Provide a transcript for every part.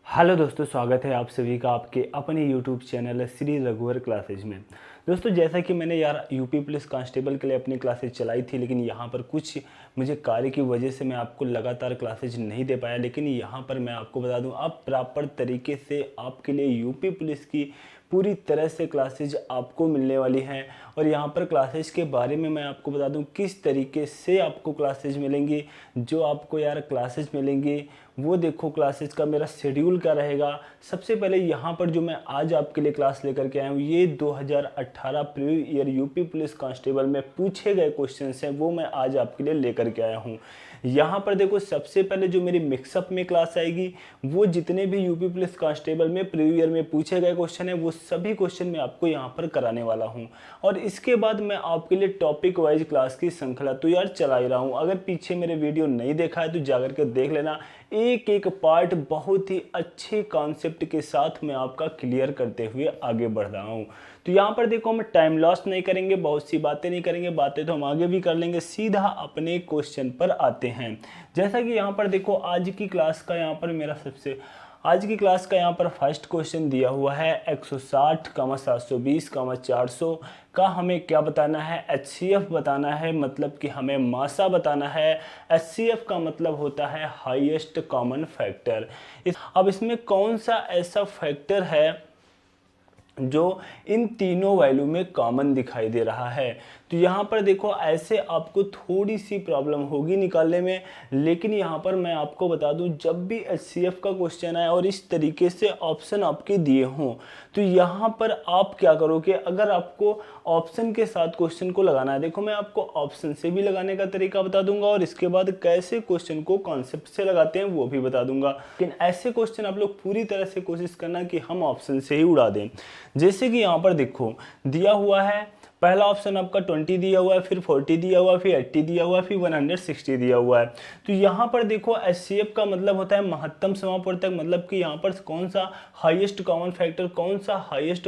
Hello दोस्तों, स्वागत है आप सभी का आपके अपने यूट्यूब चैनल श्री रघुवर क्लासेज में। दोस्तों, जैसा कि मैंने यूपी पुलिस कांस्टेबल के लिए अपनी क्लासेज चलाई थी, लेकिन यहाँ पर कुछ मुझे कार्य की वजह से मैं आपको लगातार क्लासेज नहीं दे पाया। लेकिन यहाँ पर मैं आपको बता दूँ, अब प्रॉपर तरीके से आपके लिए यूपी पुलिस की पूरी तरह से क्लासेज आपको मिलने वाली हैं। और यहाँ पर क्लासेज के बारे में मैं आपको बता दूँ किस तरीके से आपको क्लासेज मिलेंगी। जो आपको क्लासेज मिलेंगी वो देखो, क्लासेज का मेरा शेड्यूल क्या रहेगा। सबसे पहले यहाँ पर जो मैं आज आपके लिए क्लास लेकर के आया हूँ, ये 2018 pre year UP police constable में पूछे गए क्वेश्चंस हैं, वो मैं आज आपके लिए लेकर के आया हूँ। यहाँ पर देखो, सबसे पहले जो मेरी मिक्सअप में क्लास आएगी, वो जितने भी यूपी पुलिस कांस्टेबल में प्री ईयर में पूछे गए क्वेश्चन है, वो सभी क्वेश्चन मैं आपको यहाँ पर कराने वाला हूँ। और इसके बाद मैं आपके लिए टॉपिक वाइज क्लास की श्रृंखला तो चला ही रहा हूँ। अगर पीछे मेरे वीडियो नहीं देखा है तो जाकर के देख लेना। एक एक पार्ट बहुत ही अच्छे कॉन्सेप्ट के साथ मैं आपका क्लियर करते हुए आगे बढ़ रहा हूँ। तो यहाँ पर देखो, हम टाइम लॉस नहीं करेंगे, बहुत सी बातें नहीं करेंगे, बातें तो हम आगे भी कर लेंगे, सीधा अपने क्वेश्चन पर आते हैं। जैसा कि यहाँ पर देखो, आज की क्लास का यहाँ पर फर्स्ट क्वेश्चन दिया हुआ है 160, 720, 400 का हमें क्या बताना है, HCF बताना है, मतलब कि हमें मासा बताना है। HCF का मतलब होता है हाईएस्ट कॉमन फैक्टर। अब इसमें कौन सा ऐसा फैक्टर है जो इन तीनों वैल्यू में कॉमन दिखाई दे रहा है। तो यहाँ पर देखो, ऐसे आपको थोड़ी सी प्रॉब्लम होगी निकालने में, लेकिन यहाँ पर मैं आपको बता दूँ, जब भी HCF का क्वेश्चन आए और इस तरीके से ऑप्शन आपके दिए हों, तो यहाँ पर आप क्या करोगे, अगर आपको ऑप्शन के साथ क्वेश्चन को लगाना है, देखो मैं आपको ऑप्शन से भी लगाने का तरीका बता दूंगा और इसके बाद कैसे क्वेश्चन को कॉन्सेप्ट से लगाते हैं वो भी बता दूंगा। लेकिन ऐसे क्वेश्चन आप लोग पूरी तरह से कोशिश करना कि हम ऑप्शन से ही उड़ा दें। जैसे कि यहाँ पर देखो दिया हुआ है, पहला ऑप्शन आपका 20 दिया हुआ है, फिर 40 दिया हुआ है, फिर 80 दिया हुआ है, फिर 160 दिया हुआ है। तो यहाँ पर देखो, HCF का मतलब होता है महत्तम समापवर्तक, मतलब कि यहाँ पर कौन सा हाईएस्ट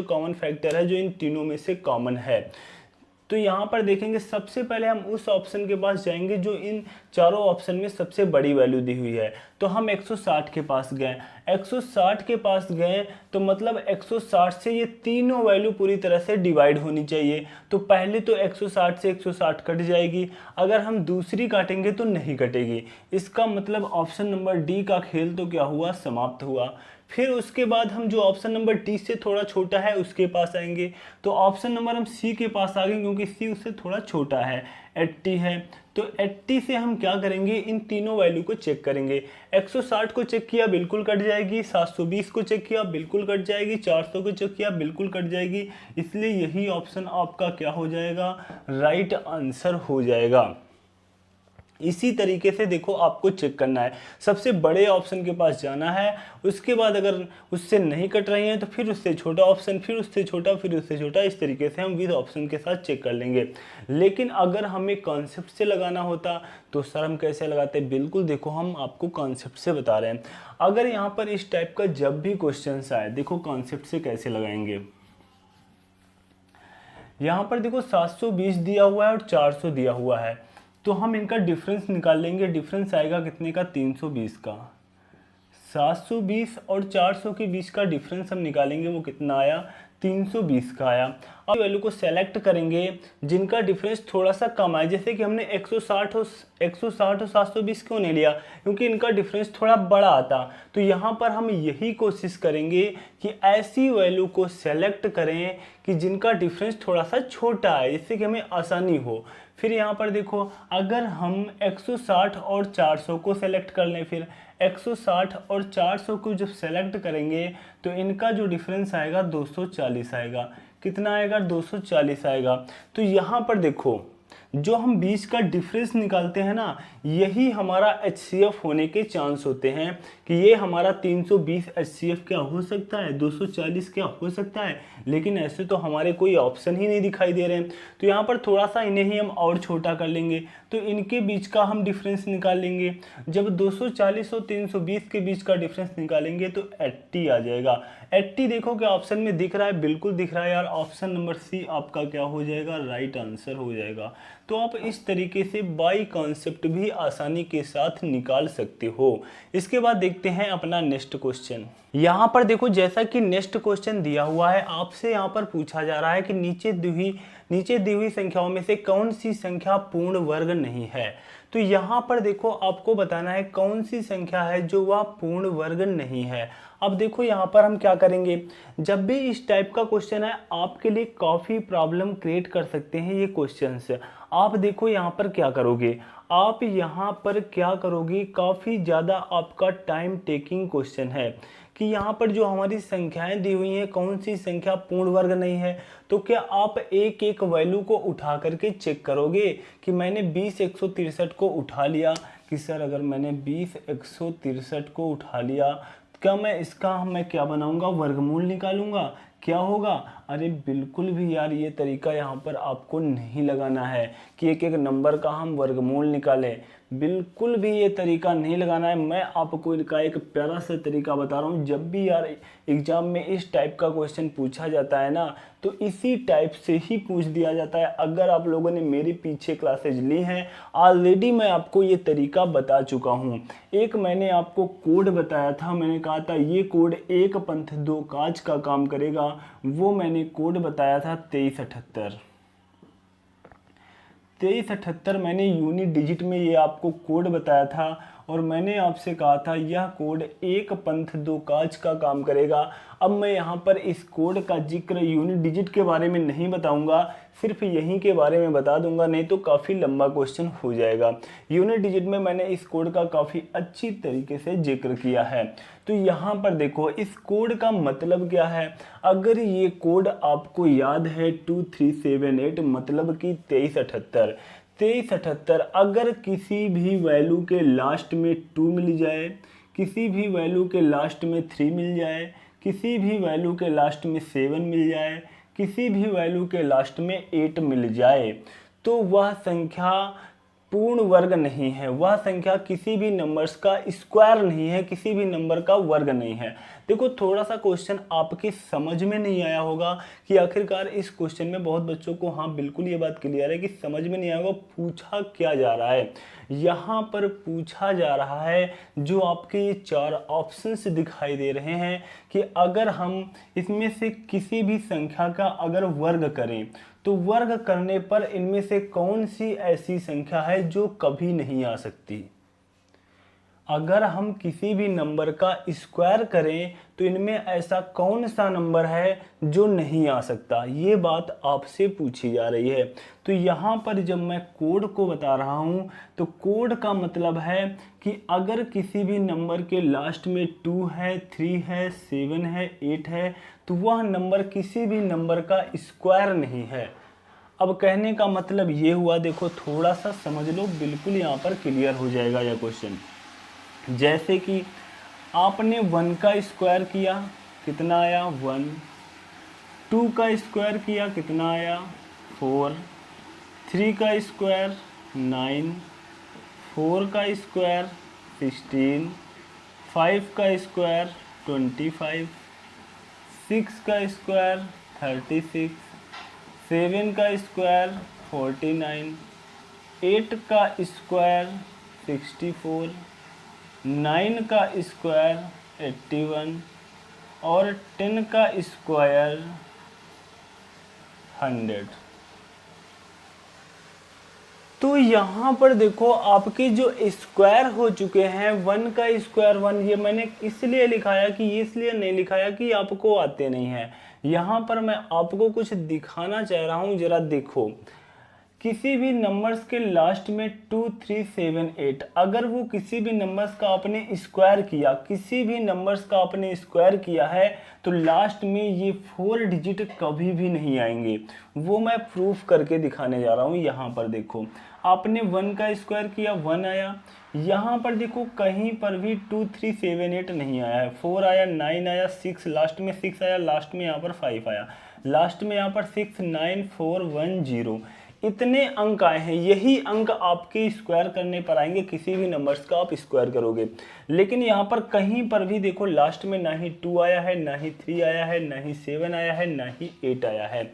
कॉमन फैक्टर है जो इन तीनों में से कॉमन है। तो यहाँ पर देखेंगे, सबसे पहले हम उस ऑप्शन के पास जाएंगे जो इन चारों ऑप्शन में सबसे बड़ी वैल्यू दी हुई है। तो हम 160 के पास गए, 160 के पास गए तो मतलब 160 से ये तीनों वैल्यू पूरी तरह से डिवाइड होनी चाहिए। तो पहले तो 160 से 160 कट जाएगी, अगर हम दूसरी काटेंगे तो नहीं कटेगी। इसका मतलब ऑप्शन नंबर डी का खेल तो क्या हुआ, समाप्त हुआ। फिर उसके बाद हम जो ऑप्शन नंबर डी से थोड़ा छोटा है उसके पास आएंगे, तो ऑप्शन नंबर हम सी के पास आ गए, क्योंकि सी उससे थोड़ा छोटा है, 80 है। तो 80 से हम क्या करेंगे, इन तीनों वैल्यू को चेक करेंगे। 160 को चेक किया, बिल्कुल कट जाएगी। 720 को चेक किया, बिल्कुल कट जाएगी। 400 को चेक किया, बिल्कुल कट जाएगी। इसलिए यही ऑप्शन आपका क्या हो जाएगा, राइट आंसर हो जाएगा। इसी तरीके से देखो, आपको चेक करना है, सबसे बड़े ऑप्शन के पास जाना है, उसके बाद अगर उससे नहीं कट रही हैं तो फिर उससे छोटा ऑप्शन, फिर उससे छोटा, फिर उससे छोटा, इस तरीके से हम विद ऑप्शन के साथ चेक कर लेंगे। लेकिन अगर हमें कॉन्सेप्ट से लगाना होता तो सर हम कैसे लगाते, बिल्कुल देखो हम आपको कॉन्सेप्ट से बता रहे हैं। अगर यहाँ पर इस टाइप का जब भी क्वेश्चन आए, देखो कॉन्सेप्ट से कैसे लगाएंगे। यहाँ पर देखो 720 दिया हुआ है और 400 दिया हुआ है, तो हम इनका डिफरेंस निकाल लेंगे। डिफरेंस आएगा कितने का, 320 का। 720 और 400 के बीच का डिफरेंस हम निकालेंगे, वो कितना आया, 320 का आया। अब वैल्यू को सेलेक्ट करेंगे जिनका डिफरेंस थोड़ा सा कम आए, जैसे कि हमने 160 और 720 क्यों नहीं लिया, क्योंकि इनका डिफरेंस थोड़ा बड़ा आता। तो यहाँ पर हम यही कोशिश करेंगे कि ऐसी वैल्यू को सेलेक्ट करें कि जिनका डिफरेंस थोड़ा सा छोटा है, जिससे कि हमें आसानी हो। फिर यहाँ पर देखो, अगर हम 160 और 400 को सेलेक्ट कर लें, फिर 160 और 400 को जब सेलेक्ट करेंगे तो इनका जो डिफरेंस आएगा 240 आएगा। कितना आएगा, 240 आएगा। तो यहाँ पर देखो, जो हम बीच का डिफरेंस निकालते हैं ना, यही हमारा HCF होने के चांस होते हैं कि ये हमारा 320 HCF क्या हो सकता है, 240 क्या हो सकता है। लेकिन ऐसे तो हमारे कोई ऑप्शन ही नहीं दिखाई दे रहे हैं, तो यहाँ पर थोड़ा सा इन्हें ही हम और छोटा कर लेंगे, तो इनके बीच का हम डिफरेंस निकाल लेंगे। जब 240 और 320 के बीच का डिफरेंस निकालेंगे तो 80 आ जाएगा। 80 देखो क्या ऑप्शन में दिख रहा है, बिल्कुल दिख रहा है यार। ऑप्शन नंबर सी आपका क्या हो जाएगा, राइट आंसर हो जाएगा। तो आप इस तरीके से बाई कॉन्सेप्ट भी आसानी के साथ निकाल सकते हो। इसके बाद देखते हैं अपना नेक्स्ट क्वेश्चन। यहाँ पर देखो जैसा कि नेक्स्ट क्वेश्चन दिया हुआ है, आपसे यहाँ पर पूछा जा रहा है कि नीचे दी हुई संख्याओं में से कौन सी संख्या पूर्ण वर्ग नहीं है। तो यहाँ पर देखो आपको बताना है कौन सी संख्या है जो वह पूर्ण वर्ग नहीं है। अब देखो यहाँ पर हम क्या करेंगे, जब भी इस टाइप का क्वेश्चन है आपके लिए काफ़ी प्रॉब्लम क्रिएट कर सकते हैं ये क्वेश्चंस। आप देखो यहाँ पर क्या करोगे, आप यहाँ पर क्या करोगे, काफ़ी ज़्यादा आपका टाइम टेकिंग क्वेश्चन है कि यहाँ पर जो हमारी संख्याएं दी हुई हैं कौन सी संख्या पूर्ण वर्ग नहीं है। तो क्या आप एक एक वैल्यू को उठा करके चेक करोगे कि मैंने 20 163 को उठा लिया कि सर अगर मैंने 20 163 को उठा लिया क्या मैं क्या बनाऊंगा, वर्गमूल निकालूंगा, क्या होगा। अरे बिल्कुल भी यार ये तरीका यहाँ पर आपको नहीं लगाना है कि एक एक नंबर का हम वर्गमूल निकालें, बिल्कुल भी ये तरीका नहीं लगाना है। मैं आपको इनका एक प्यारा सा तरीका बता रहा हूँ। जब भी यार एग्जाम में इस टाइप का क्वेश्चन पूछा जाता है ना तो इसी टाइप से ही पूछ दिया जाता है। अगर आप लोगों ने मेरी पीछे क्लासेज ली हैं ऑलरेडी मैं आपको ये तरीका बता चुका हूँ। एक मैंने आपको कोड बताया था, मैंने कहा था ये कोड एक पंथ दो काज का काम करेगा, वो मैंने कोड बताया था 2378 मैंने यूनिट डिजिट में ये आपको कोड बताया था और मैंने आपसे कहा था यह कोड एक पंथ दो काज का काम करेगा। अब मैं यहाँ पर इस कोड का जिक्र यूनिट डिजिट के बारे में नहीं बताऊंगा, सिर्फ यहीं के बारे में बता दूंगा, नहीं तो काफ़ी लंबा क्वेश्चन हो जाएगा। यूनिट डिजिट में मैंने इस कोड का काफ़ी अच्छी तरीके से जिक्र किया है। तो यहाँ पर देखो इस कोड का मतलब क्या है। अगर ये कोड आपको याद है 2378 मतलब कि 2378 अगर किसी भी वैल्यू के लास्ट में 2 मिल जाए, किसी भी वैल्यू के लास्ट में 3 मिल जाए, किसी भी वैल्यू के लास्ट में 7 मिल जाए, किसी भी वैल्यू के लास्ट में 8 मिल जाए तो वह संख्या पूर्ण वर्ग नहीं है, वह संख्या किसी भी नंबर्स का स्क्वायर नहीं है, किसी भी नंबर का वर्ग नहीं है। देखो थोड़ा सा क्वेश्चन आपकी समझ में नहीं आया होगा कि आखिरकार इस क्वेश्चन में बहुत बच्चों को हाँ बिल्कुल ये बात क्लियर है कि समझ में नहीं आएगा पूछा क्या जा रहा है। यहाँ पर पूछा जा रहा है जो आपके ये 4 ऑप्शंस दिखाई दे रहे हैं कि अगर हम इसमें से किसी भी संख्या का अगर वर्ग करें तो वर्ग करने पर इनमें से कौन सी ऐसी संख्या है जो कभी नहीं आ सकती। अगर हम किसी भी नंबर का स्क्वायर करें तो इनमें ऐसा कौन सा नंबर है जो नहीं आ सकता, ये बात आपसे पूछी जा रही है। तो यहाँ पर जब मैं कोड को बता रहा हूँ तो कोड का मतलब है कि अगर किसी भी नंबर के लास्ट में 2 है, 3 है, 7 है, 8 है तो वह नंबर किसी भी नंबर का स्क्वायर नहीं है। अब कहने का मतलब ये हुआ, देखो थोड़ा सा समझ लो, बिल्कुल यहाँ पर क्लियर हो जाएगा यह क्वेश्चन। जैसे कि आपने 1 का स्क्वायर किया कितना आया 1, 2 का स्क्वायर किया कितना आया 4, 3 का स्क्वायर 9, 4 का स्क्वायर 16, 5 का स्क्वायर 25, 6 का स्क्वायर 36, 7 का स्क्वायर 49, 8 का स्क्वायर 64, 9 का स्क्वायर 81 और 10 का स्क्वायर 100। तो यहाँ पर देखो आपके जो स्क्वायर हो चुके हैं 1 का स्क्वायर 1, ये मैंने इसलिए लिखाया कि इसलिए नहीं लिखाया कि आपको आते नहीं है। यहाँ पर मैं आपको कुछ दिखाना चाह रहा हूँ, जरा देखो। किसी भी नंबर्स के लास्ट में 2, 3, 7, 8 अगर वो किसी भी नंबर्स का आपने स्क्वायर किया, किसी भी नंबर्स का आपने स्क्वायर किया है तो लास्ट में ये 4 डिजिट कभी भी नहीं आएंगे। वो मैं प्रूफ करके दिखाने जा रहा हूँ। यहाँ पर देखो आपने 1 का स्क्वायर किया 1 आया, यहाँ पर देखो कहीं पर भी 2, 3, 7, 8 नहीं आया है, 4 आया, 9 आया, 6 लास्ट में 6 आया, लास्ट में यहाँ पर 5 आया, लास्ट में यहाँ पर 6, 9, 4, 1, 0 इतने अंक आए हैं। यही अंक आपके स्क्वायर करने पर आएंगे, किसी भी नंबर्स का आप स्क्वायर करोगे। लेकिन यहाँ पर कहीं पर भी देखो लास्ट में ना ही 2 आया है, ना ही 3 आया है, ना ही 7 आया है, ना ही 8 आया है।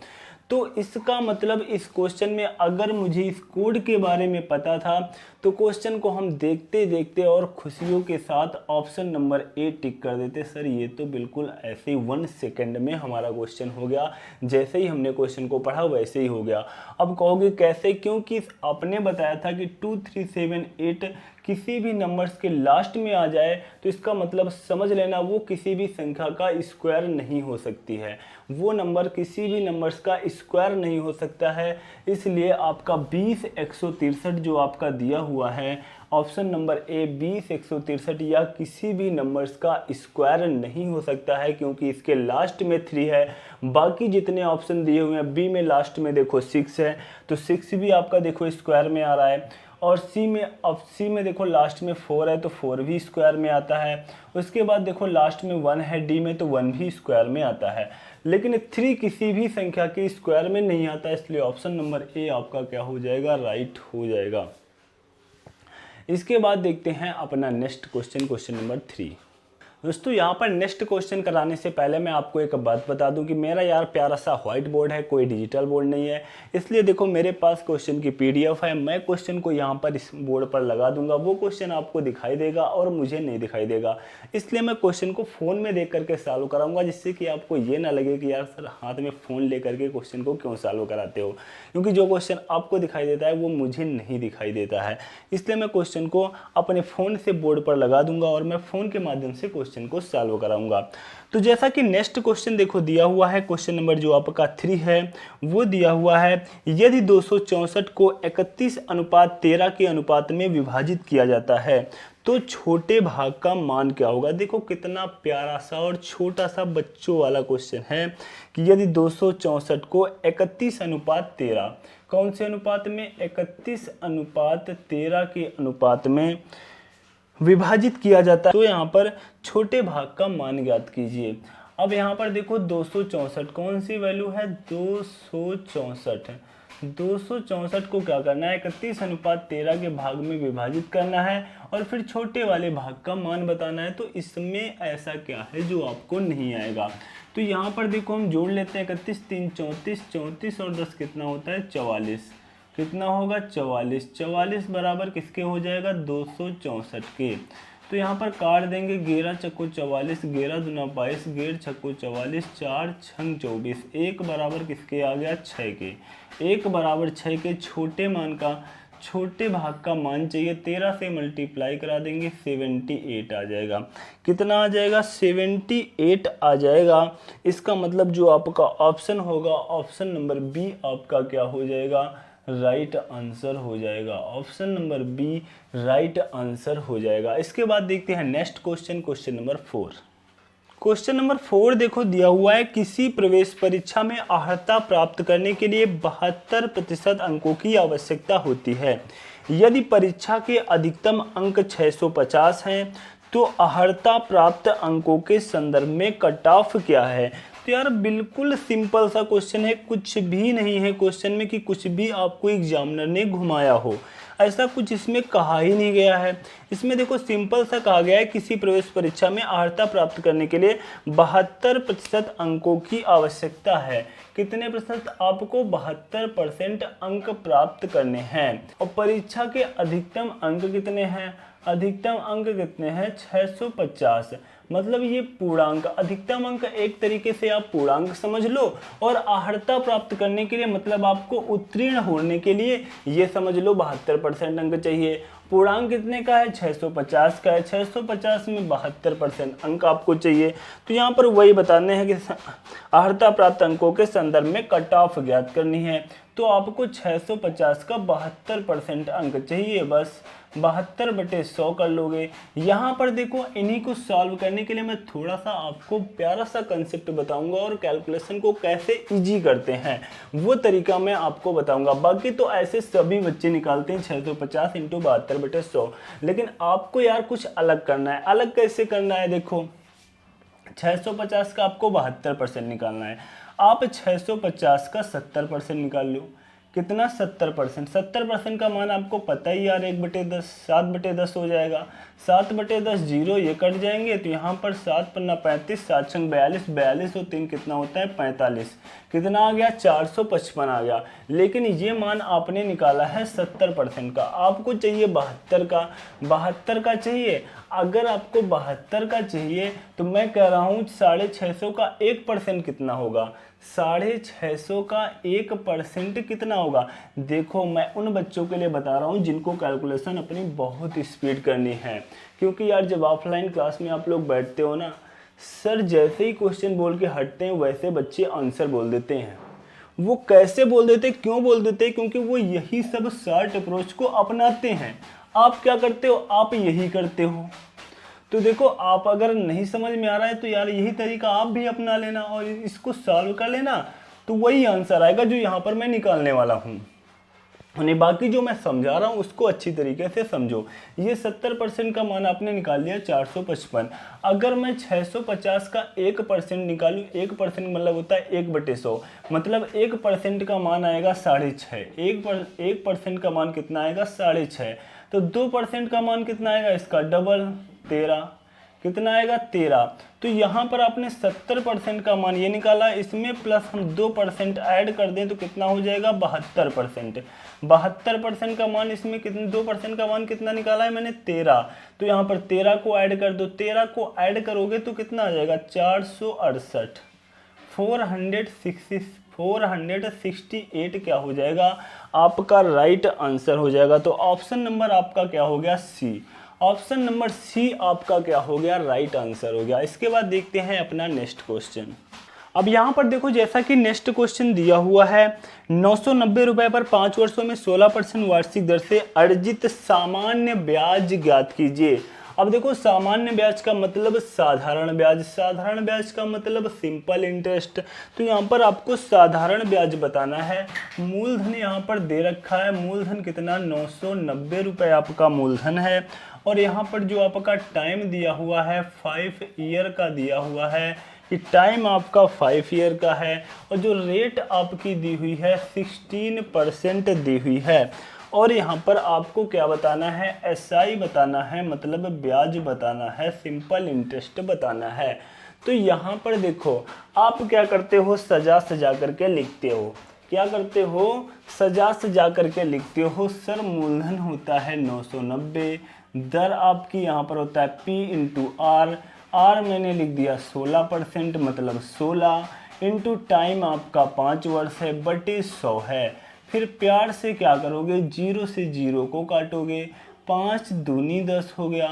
तो इसका मतलब इस क्वेश्चन में अगर मुझे इस कोड के बारे में पता था तो क्वेश्चन को हम देखते देखते और खुशियों के साथ ऑप्शन नंबर ए टिक कर देते। सर ये तो बिल्कुल ऐसे ही 1 सेकेंड में हमारा क्वेश्चन हो गया, जैसे ही हमने क्वेश्चन को पढ़ा वैसे ही हो गया। अब कहोगे कैसे, क्योंकि आपने बताया था कि 2 3 7 8 किसी भी नंबर्स के लास्ट में आ जाए तो इसका मतलब समझ लेना वो किसी भी संख्या का स्क्वायर नहीं हो सकती है, वो नंबर किसी भी नंबर्स का स्क्वायर नहीं हो सकता है। इसलिए आपका 20 163 जो आपका दिया हुआ है ऑप्शन नंबर ए 20 163 या किसी भी नंबर्स का स्क्वायर नहीं हो सकता है, क्योंकि इसके लास्ट में 3 है। बाकी जितने ऑप्शन दिए हुए हैं, बी में लास्ट में देखो 6 है तो 6 भी आपका देखो स्क्वायर में आ रहा है, और सी में देखो लास्ट में 4 है तो 4 भी स्क्वायर में आता है। उसके बाद देखो लास्ट में 1 है डी में तो 1 भी स्क्वायर में आता है, लेकिन 3 किसी भी संख्या के स्क्वायर में नहीं आता, इसलिए ऑप्शन नंबर ए आपका क्या हो जाएगा, राइट हो जाएगा। इसके बाद देखते हैं अपना नेक्स्ट क्वेश्चन, क्वेश्चन नंबर 3। दोस्तों यहाँ पर नेक्स्ट क्वेश्चन कराने से पहले मैं आपको एक बात बता दूं कि मेरा यार प्यारा सा व्हाइट बोर्ड है, कोई डिजिटल बोर्ड नहीं है, इसलिए देखो मेरे पास क्वेश्चन की पीडीएफ है। मैं क्वेश्चन को यहाँ पर इस बोर्ड पर लगा दूंगा, वो क्वेश्चन आपको दिखाई देगा और मुझे नहीं दिखाई देगा, इसलिए मैं क्वेश्चन को फ़ोन में देख करके सॉल्व कराऊंगा, जिससे कि आपको ये ना लगे कि यार सर हाथ में फ़ोन ले करके क्वेश्चन को क्यों सॉल्व कराते हो, क्योंकि जो क्वेश्चन आपको दिखाई देता है वो मुझे नहीं दिखाई देता है। इसलिए मैं क्वेश्चन को अपने फ़ोन से बोर्ड पर लगा दूंगा और मैं फ़ोन के माध्यम से क्वेश्चन को सॉल्व कराऊंगा। तो जैसा कि नेक्स्ट क्वेश्चन देखो दिया हुआ है, क्वेश्चन नंबर जो आपका 3 है वो दिया हुआ है, यदि 264 को 31:13 के अनुपात में विभाजित किया जाता है तो छोटे भाग का मान क्या होगा। देखो कितना प्यारा सा और छोटा सा बच्चों वाला क्वेश्चन है कि यदि 264 को 31:13 कौन से अनुपात में, 31:13 के अनुपात में विभाजित किया जाता है तो यहाँ पर छोटे भाग का मान ज्ञात कीजिए। अब यहाँ पर देखो 264 कौन सी वैल्यू है, 264 को क्या करना है, 31:13 के भाग में विभाजित करना है और फिर छोटे वाले भाग का मान बताना है। तो इसमें ऐसा क्या है जो आपको नहीं आएगा, तो यहाँ पर देखो हम जोड़ लेते हैं 31 3 34 34 और 10 कितना होता है 44, कितना होगा 44, 44 बराबर किसके हो जाएगा 264 के। तो यहाँ पर काट देंगे 11 चक्को 44, 11 दूना 22, 11 छक्को 44, 4 छंग 24, 1 बराबर किसके आ गया 6 के। 1 बराबर 6 के छोटे मान का छोटे भाग का मान चाहिए, 13 से मल्टीप्लाई करा देंगे 78 आ जाएगा। कितना आ जाएगा 78 आ जाएगा। इसका मतलब जो आपका ऑप्शन होगा ऑप्शन नंबर बी आपका क्या हो जाएगा, राइट आंसर हो जाएगा। Option number B right answer हो जाएगा। इसके बाद देखते हैं next question, question number 4। Question number 4 देखो दिया हुआ है, किसी प्रवेश परीक्षा में अर्हता प्राप्त करने के लिए 72% अंकों की आवश्यकता होती है। यदि परीक्षा के अधिकतम अंक 650 हैं तो अर्हता प्राप्त अंकों के संदर्भ में कट ऑफ क्या है। तो यार बिल्कुल सिंपल सा क्वेश्चन है, कुछ भी नहीं है क्वेश्चन में कि कुछ भी आपको एग्जामिनर ने घुमाया हो, ऐसा कुछ इसमें कहा ही नहीं गया है। इसमें देखो सिंपल सा कहा गया है, किसी प्रवेश परीक्षा में अर्हता प्राप्त करने के लिए 72% अंकों की आवश्यकता है। कितने प्रतिशत, आपको 72% अंक प्राप्त करने हैं। और परीक्षा के अधिकतम अंक कितने हैं, अधिकतम अंक कितने हैं 650, मतलब ये पूर्णांक, अधिकतम अंक एक तरीके से आप पूर्णांक समझ लो, और अर्हता प्राप्त करने के लिए मतलब आपको उत्तीर्ण होने के लिए ये समझ लो 72% अंक चाहिए। पूर्णांक कितने का है 650 का है, 650 में 72% अंक आपको चाहिए। तो यहाँ पर वही बताने हैं कि अर्हता प्राप्त अंकों के संदर्भ में कट ऑफ ज्ञात करनी है। तो आपको 650 का 72% अंक चाहिए, बस 72/100 कर लोगे। यहाँ पर देखो इन्हीं को सॉल्व करने के लिए मैं थोड़ा सा आपको प्यारा सा कंसेप्ट बताऊंगा और कैलकुलेशन को कैसे इजी करते हैं वो तरीका मैं आपको बताऊंगा। बाकी तो ऐसे सभी बच्चे निकालते हैं 650 × 72/100, लेकिन आपको यार कुछ अलग करना है। अलग कैसे करना है, देखो 650 का आपको 72% निकालना है, आप 650 का 70% निकाल लो, कितना 70%। 70% का मान आपको पता ही यार 1/10 7/10 हो जाएगा। 7/10 जीरो ये कट जाएंगे तो यहाँ पर 7 पन्ना 35, 7 छंग 42, 42 और 3 कितना होता है 45। कितना आ गया 455 आ गया। लेकिन ये मान आपने निकाला है 70% का, आपको चाहिए 72 का। 72 का चाहिए। अगर आपको 72 का चाहिए तो मैं कह रहा हूँ 650 का 1% कितना होगा। 650 का 1% कितना होगा। देखो मैं उन बच्चों के लिए बता रहा हूँ जिनको कैलकुलेशन अपनी बहुत स्पीड करनी है, क्योंकि यार जब ऑफलाइन क्लास में आप लोग बैठते हो ना, सर जैसे ही क्वेश्चन बोल के हटते हैं वैसे बच्चे आंसर बोल देते हैं। वो कैसे बोल देते, क्यों बोल देते, क्योंकि वो यही सब शार्ट अप्रोच को अपनाते हैं। आप क्या करते हो, आप यही करते हो। तो देखो आप अगर नहीं समझ में आ रहा है तो यार यही तरीका आप भी अपना लेना और इसको सॉल्व कर लेना, तो वही आंसर आएगा जो यहाँ पर मैं निकालने वाला हूँ। नहीं बाकी जो मैं समझा रहा हूँ उसको अच्छी तरीके से समझो। ये 70% का मान आपने निकाल लिया 455। अगर मैं 650 का 1% निकालूँ, 1% मतलब होता है 1/100, मतलब 1% का मान आएगा 6.5। 1% का मान कितना आएगा 6.5। तो 2% का मान कितना आएगा, इसका डबल 13। कितना आएगा 13। तो यहाँ पर आपने 70% का मान ये निकाला, इसमें प्लस हम 2% ऐड कर दें तो कितना हो जाएगा 72%। 72% का मान इसमें कितने, 2% का मान कितना निकाला है मैंने 13। तो यहाँ पर 13 को ऐड कर दो, 13 को ऐड करोगे तो कितना आ जाएगा 468। 468 क्या हो जाएगा आपका राइट आंसर हो जाएगा। तो ऑप्शन नंबर आपका क्या हो गया सी। ऑप्शन नंबर सी आपका क्या हो गया राइट आंसर हो गया। इसके बाद देखते हैं अपना नेक्स्ट क्वेश्चन। अब यहाँ पर देखो जैसा कि नेक्स्ट क्वेश्चन दिया हुआ है, 990 रुपए पर 5 वर्षों में 16% वार्षिक दर से अर्जित सामान्य ब्याज ज्ञात कीजिए। अब देखो सामान्य ब्याज का मतलब साधारण ब्याज, साधारण ब्याज का मतलब सिंपल इंटरेस्ट। तो यहाँ पर आपको साधारण ब्याज बताना है। मूलधन यहाँ पर दे रखा है, मूलधन कितना 990 रुपए आपका मूलधन है। और यहाँ पर जो आपका टाइम दिया हुआ है 5 ईयर का दिया हुआ है, कि टाइम आपका 5 ईयर का है। और जो रेट आपकी दी हुई है 16% दी हुई है। और यहाँ पर आपको क्या बताना है, एसआई बताना है, मतलब ब्याज बताना है, सिंपल इंटरेस्ट बताना है। तो यहाँ पर देखो आप क्या करते हो, सजा सजा करके लिखते हो। क्या करते हो, सजा सजा करके लिखते हो। सर मूलधन होता है 990, दर आपकी यहाँ पर होता है P इंटू आर। आर मैंने लिख दिया 16%, मतलब 16 इंटू टाइम आपका 5 वर्ष है बटे 100 है। फिर प्यार से क्या करोगे, 0 से 0 को काटोगे, 5 दूनी 10 हो गया,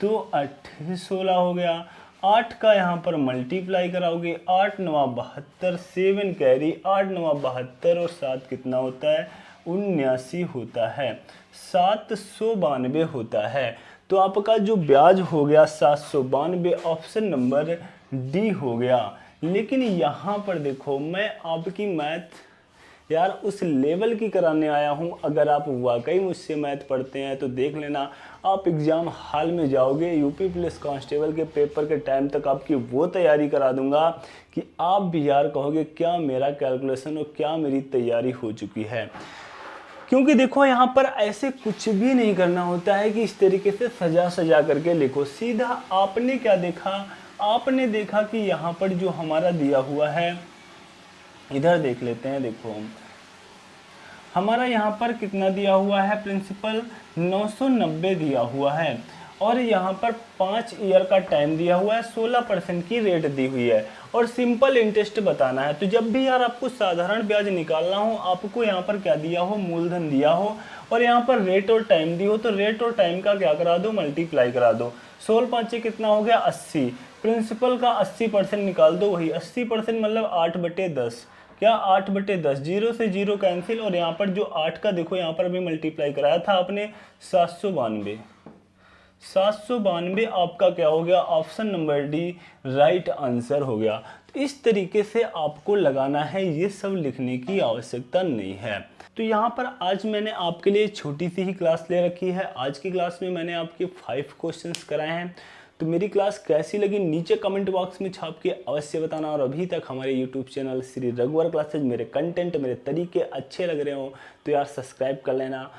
2 8 16 हो गया, 8 का यहाँ पर मल्टीप्लाई कराओगे, 8 9 72, 7 कैरी, 8 9 72 और 7 कितना होता है 79 होता है, 792 होता है। तो आपका जो ब्याज हो गया 792, ऑप्शन नंबर डी हो गया। लेकिन यहाँ पर देखो मैं आपकी मैथ यार उस लेवल की कराने आया हूँ। अगर आप वाकई मुझसे मैथ पढ़ते हैं तो देख लेना, आप एग्ज़ाम हाल में जाओगे, यूपी पुलिस कांस्टेबल के पेपर के टाइम तक आपकी वो तैयारी करा दूंगा कि आप भी यार कहोगे क्या मेरा कैलकुलेशन और क्या मेरी तैयारी हो चुकी है। क्योंकि देखो यहाँ पर ऐसे कुछ भी नहीं करना होता है कि इस तरीके से सजा सजा करके लिखो। सीधा आपने क्या देखा, आपने देखा कि यहाँ पर जो हमारा दिया हुआ है, इधर देख लेते हैं। देखो हमारा यहाँ पर कितना दिया हुआ है, प्रिंसिपल 990 दिया हुआ है। और यहाँ पर 5 ईयर का टाइम दिया हुआ है, 16% की रेट दी हुई है और सिंपल इंटरेस्ट बताना है। तो जब भी यार आपको साधारण ब्याज निकालना हो, आपको यहाँ पर क्या दिया हो, मूलधन दिया हो और यहाँ पर रेट और टाइम दी हो, तो रेट और टाइम का क्या करा दो, मल्टीप्लाई करा दो। 16 5 कितना हो गया 80। प्रिंसिपल का 80% निकाल दो, वही 80% मतलब 8/10। क्या 8/10, 0 से 0 कैंसिल। और यहाँ पर जो 8 का देखो यहाँ पर भी मल्टीप्लाई कराया था आपने, 792। 792 आपका क्या हो गया, option number D right answer हो गया। तो इस तरीके से आपको लगाना है, ये सब लिखने की आवश्यकता नहीं है। तो यहाँ पर आज मैंने आपके लिए छोटी सी ही क्लास ले रखी है। आज की क्लास में मैंने आपके 5 क्वेश्चंस कराए हैं। तो तो मेरी क्लास कैसी लगी नीचे कमेंट बॉक्स में छाप के अवश्य बताना। और अभी तक हमारे यूट्यूब चैनल श्री रघुवर क्लासेज मेरे कंटेंट मेरे तरीके अच्छे लग रहे हो तो यार सब्सक्राइब कर लेना।